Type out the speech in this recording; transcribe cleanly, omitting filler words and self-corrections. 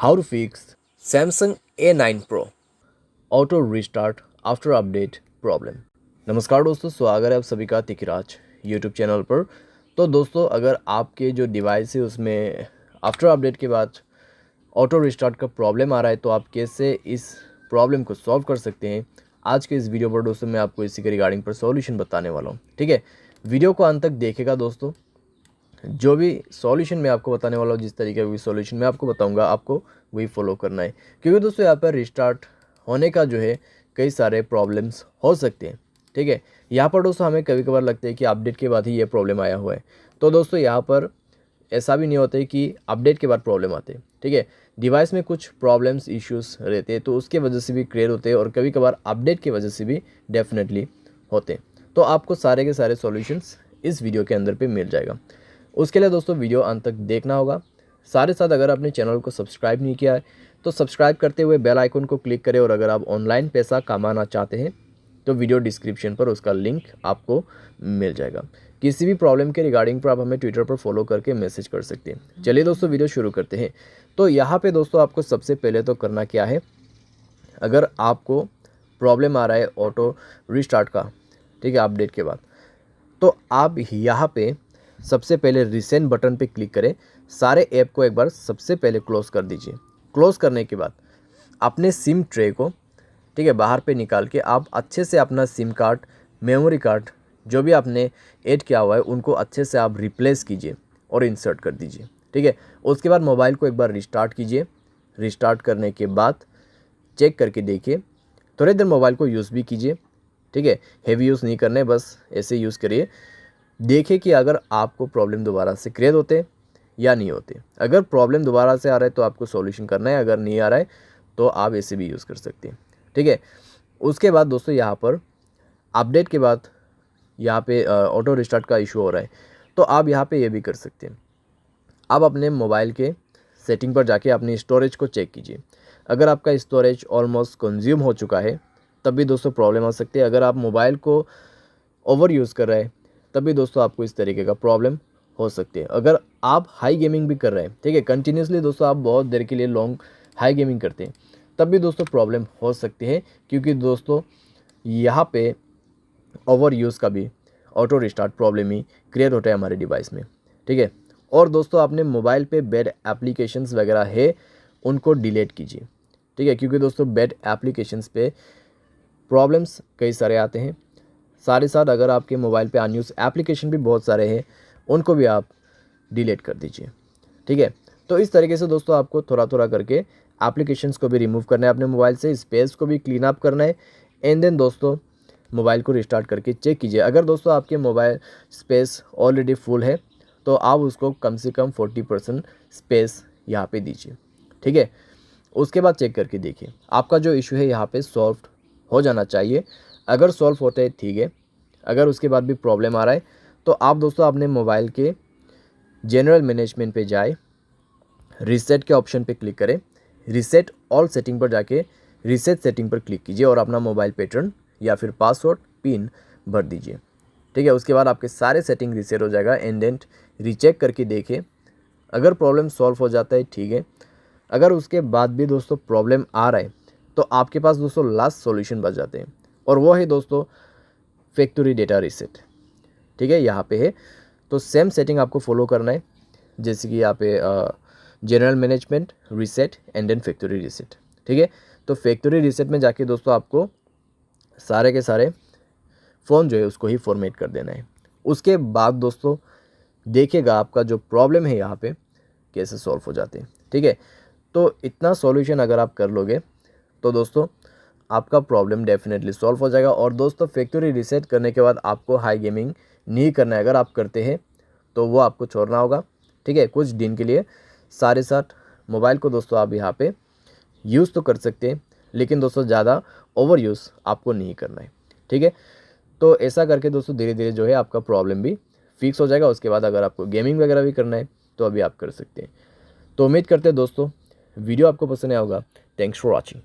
How to fix Samsung A9 Pro auto restart after update problem. नमस्कार दोस्तों, स्वागत है आप सभी का तिकराज यूट्यूब चैनल पर। तो दोस्तों, अगर आपके जो डिवाइस है उसमें आफ्टर अपडेट के बाद ऑटो रिस्टार्ट का प्रॉब्लम आ रहा है तो आप कैसे इस प्रॉब्लम को सॉल्व कर सकते हैं, आज के इस वीडियो पर दोस्तों मैं आपको इसी के रिगार्डिंग पर सॉल्यूशन बताने वाला हूँ। ठीक है, वीडियो को अंत तक देखेगा दोस्तों। जो भी सॉल्यूशन मैं आपको बताने वाला हूँ, जिस तरीके का भी सॉल्यूशन मैं आपको बताऊंगा, आपको वही फॉलो करना है, क्योंकि दोस्तों यहाँ पर रिस्टार्ट होने का जो है कई सारे प्रॉब्लम्स हो सकते हैं। ठीक है, यहाँ पर दोस्तों हमें कभी कभार लगता है कि अपडेट के बाद ही ये प्रॉब्लम आया हुआ है, तो दोस्तों यहाँ पर ऐसा भी नहीं होता है कि अपडेट के बाद प्रॉब्लम आते हैं। ठीक है, डिवाइस में कुछ प्रॉब्लम्स इश्यूज रहते हैं तो उसके वजह से भी क्लियर होते हैं, और कभी कभार अपडेट की वजह से भी डेफिनेटली होते हैं। तो आपको सारे के सारे सॉल्यूशंस इस वीडियो के अंदर पे मिल जाएगा। उसके लिए दोस्तों वीडियो अंत तक देखना होगा। साथ साथ अगर आपने चैनल को सब्सक्राइब नहीं किया है तो सब्सक्राइब करते हुए बेल आइकन को क्लिक करें, और अगर आप ऑनलाइन पैसा कमाना चाहते हैं तो वीडियो डिस्क्रिप्शन पर उसका लिंक आपको मिल जाएगा। किसी भी प्रॉब्लम के रिगार्डिंग पर आप हमें ट्विटर पर फॉलो करके मैसेज कर सकते हैं। चलिए दोस्तों, वीडियो शुरू करते हैं। तो यहाँ पे दोस्तों आपको सबसे पहले तो करना क्या है, अगर आपको प्रॉब्लम आ रहा है ऑटो रिस्टार्ट का, ठीक है, अपडेट के बाद, तो आप यहाँ पे सबसे पहले रिसेंट बटन पे क्लिक करें। सारे ऐप को एक बार सबसे पहले क्लोज़ कर दीजिए। क्लोज़ करने के बाद अपने सिम ट्रे को, ठीक है, बाहर पे निकाल के आप अच्छे से अपना सिम कार्ड, मेमोरी कार्ड जो भी आपने ऐड किया हुआ है उनको अच्छे से आप रिप्लेस कीजिए और इंसर्ट कर दीजिए। ठीक है, उसके बाद मोबाइल को एक बार रिस्टार्ट कीजिए। रिस्टार्ट करने के बाद चेक करके देखिए, थोड़ी देर मोबाइल को यूज़ भी कीजिए। ठीक है, हेवी यूज़ नहीं करना है, बस ऐसे यूज़ करिए। देखिए कि अगर आपको प्रॉब्लम दोबारा से क्रिएट होते या नहीं होते। अगर प्रॉब्लम दोबारा से आ रहा है तो आपको सॉल्यूशन करना है, अगर नहीं आ रहा है तो आप ऐसे भी यूज़ कर सकते हैं। ठीक है, उसके बाद दोस्तों यहाँ पर अपडेट के बाद यहाँ पे ऑटो रिस्टार्ट का इशू हो रहा है, तो आप यहाँ पे ये भी कर सकते हैं। आप अपने मोबाइल के सेटिंग पर जाके अपनी स्टोरेज को चेक कीजिए। अगर आपका स्टोरेज ऑलमोस्ट कंज्यूम हो चुका है तब भी दोस्तों प्रॉब्लम आ सकती है। अगर आप मोबाइल को ओवर यूज़ कर रहे हैं तब भी दोस्तों आपको इस तरीके का प्रॉब्लम हो सकती है। अगर आप हाई गेमिंग भी कर रहे हैं, ठीक है, कंटिन्यूसली दोस्तों आप बहुत देर के लिए लॉन्ग हाई गेमिंग करते हैं, तब भी दोस्तों प्रॉब्लम हो सकती है, क्योंकि दोस्तों यहाँ पे ओवर यूज़ का भी ऑटो रिस्टार्ट प्रॉब्लम ही क्रिएट होता है हमारे डिवाइस में। ठीक है, और दोस्तों अपने मोबाइल पे बैड एप्लीकेशंस वगैरह है उनको डिलीट कीजिए। ठीक है, क्योंकि दोस्तों बैड एप्लीकेशंस पे प्रॉब्लम्स कई सारे आते हैं। साथ ही साथ अगर आपके मोबाइल पे अनयूज एप्लीकेशन भी बहुत सारे हैं उनको भी आप डिलीट कर दीजिए। ठीक है, तो इस तरीके से दोस्तों आपको थोड़ा थोड़ा करके एप्लीकेशंस को भी रिमूव करना है अपने मोबाइल से, स्पेस को भी क्लीन अप करना है। एंड देन दोस्तों मोबाइल को रिस्टार्ट करके चेक कीजिए। अगर दोस्तों आपके मोबाइल स्पेस ऑलरेडी फुल है तो आप उसको कम से कम 40% स्पेस यहाँ पे दीजिए। ठीक है, उसके बाद चेक करके देखिए आपका जो इशू है यहाँ पे सॉल्व हो जाना चाहिए। अगर सॉल्व होता है ठीक है, अगर उसके बाद भी प्रॉब्लम आ रहा है तो आप दोस्तों अपने मोबाइल के जनरल मैनेजमेंट पे जाए, रीसेट के ऑप्शन पे क्लिक करें, रीसेट ऑल सेटिंग पर जाके रीसेट सेटिंग पर क्लिक कीजिए और अपना मोबाइल पैटर्न या फिर पासवर्ड पिन भर दीजिए। ठीक है, उसके बाद आपके सारे सेटिंग रीसेट हो जाएगा। एंड देन रीचेक करके देखें, अगर प्रॉब्लम सॉल्व हो जाता है ठीक है, अगर उसके बाद भी दोस्तों प्रॉब्लम आ रहा है तो आपके पास दोस्तों लास्ट सॉल्यूशन बच जाते हैं, और वो है दोस्तों फैक्ट्री डेटा रीसेट। ठीक है, यहाँ पे है तो सेम सेटिंग आपको फॉलो करना है, जैसे कि यहाँ पे general management, reset and then factory reset. ठीक है, तो फैक्ट्री रीसेट में जाके दोस्तों आपको सारे के सारे फ़ोन जो है उसको ही फॉर्मेट कर देना है। उसके बाद दोस्तों देखिएगा आपका जो प्रॉब्लम है यहाँ पे कैसे सॉल्व हो जाते हैं। ठीक है, तो इतना सॉल्यूशन अगर आप कर लोगे तो दोस्तों आपका प्रॉब्लम डेफिनेटली सॉल्व हो जाएगा। और दोस्तों फैक्ट्री रीसेट करने के बाद आपको हाई गेमिंग नहीं करना है। अगर आप करते हैं तो वो आपको छोड़ना होगा। ठीक है, कुछ दिन के लिए। सारे साथ मोबाइल को दोस्तों आप यहाँ पे यूज़ तो कर सकते हैं, लेकिन दोस्तों ज़्यादा ओवर यूज़ आपको नहीं करना है। ठीक है, तो ऐसा करके दोस्तों धीरे धीरे जो है आपका प्रॉब्लम भी फिक्स हो जाएगा। उसके बाद अगर आपको गेमिंग वगैरह भी करना है तो अभी आप कर सकते हैं। तो उम्मीद करते हैं दोस्तों वीडियो आपको पसंद आया होगा। Thanks for watching.